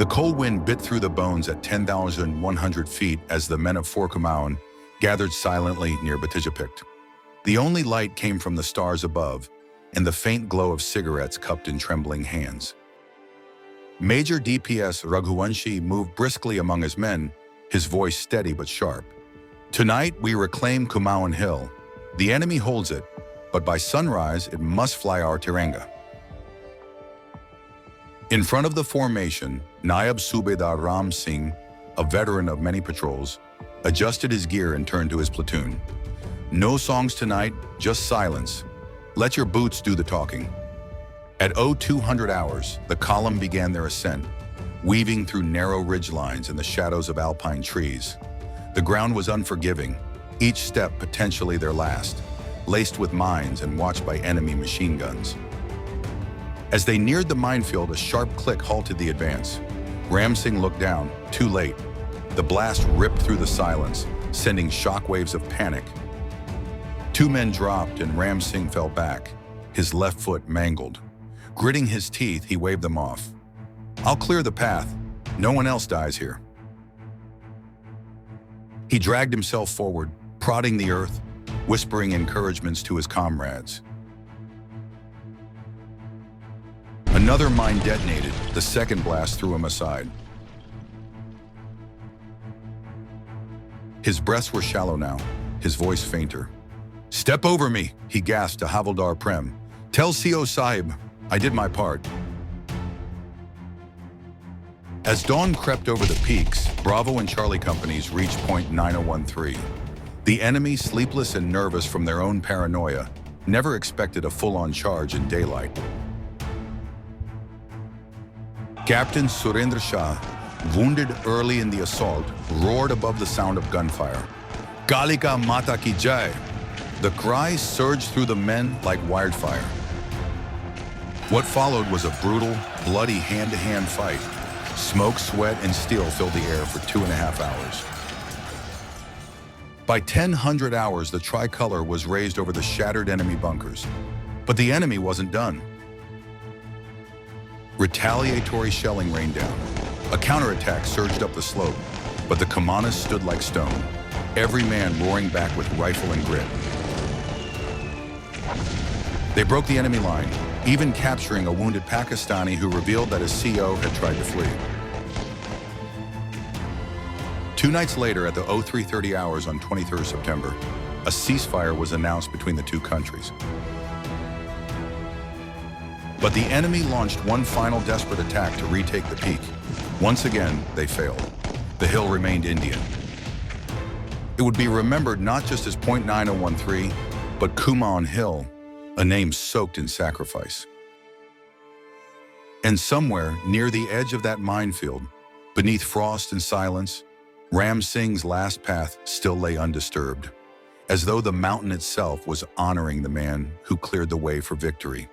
The cold wind bit through the bones at 10,100 feet as the men of Fort Kumaon gathered silently near Batijapikt. The only light came from the stars above and the faint glow of cigarettes cupped in trembling hands. Major DPS Raghuvanshi moved briskly among his men, his voice steady but sharp. "Tonight we reclaim Kumaon Hill. The enemy holds it, but by sunrise it must fly our Tiranga." In front of the formation, Nayab Subedar Ram Singh, a veteran of many patrols, adjusted his gear and turned to his platoon. "No songs tonight, just silence. Let your boots do the talking." At 0200 hours, the column began their ascent, weaving through narrow ridgelines in the shadows of alpine trees. The ground was unforgiving, each step potentially their last, laced with mines and watched by enemy machine guns. As they neared the minefield, a sharp click halted the advance. Ram Singh looked down, too late. The blast ripped through the silence, sending shockwaves of panic. Two men dropped and Ram Singh fell back, his left foot mangled. Gritting his teeth, he waved them off. "I'll clear the path. No one else dies here." He dragged himself forward, prodding the earth, whispering encouragements to his comrades. Another mine detonated. The second blast threw him aside. His breaths were shallow now, his voice fainter. "Step over me," he gasped to Havildar Prem. "Tell CO Sahib, I did my part." As dawn crept over the peaks, Bravo and Charlie companies reached point 9013. The enemy, sleepless and nervous from their own paranoia, never expected a full-on charge in daylight. Captain Surendra Shah, wounded early in the assault, roared above the sound of gunfire. "Kalika Mata ki Jai!" The cry surged through the men like wildfire. What followed was a brutal, bloody hand-to-hand fight. Smoke, sweat, and steel filled the air for 2.5 hours. By 1000 hours, the tricolor was raised over the shattered enemy bunkers. But the enemy wasn't done. Retaliatory shelling rained down. A counterattack surged up the slope, but the communists stood like stone, every man roaring back with rifle and grit. They broke the enemy line, even capturing a wounded Pakistani who revealed that his CO had tried to flee. 2 nights later, at the 0330 hours on 23rd September, a ceasefire was announced between the two countries. But the enemy launched one final desperate attack to retake the peak. Once again, they failed. The hill remained Indian. It would be remembered not just as point 9013, but Kumaon Hill, a name soaked in sacrifice. And somewhere near the edge of that minefield, beneath frost and silence, Ram Singh's last path still lay undisturbed, as though the mountain itself was honoring the man who cleared the way for victory.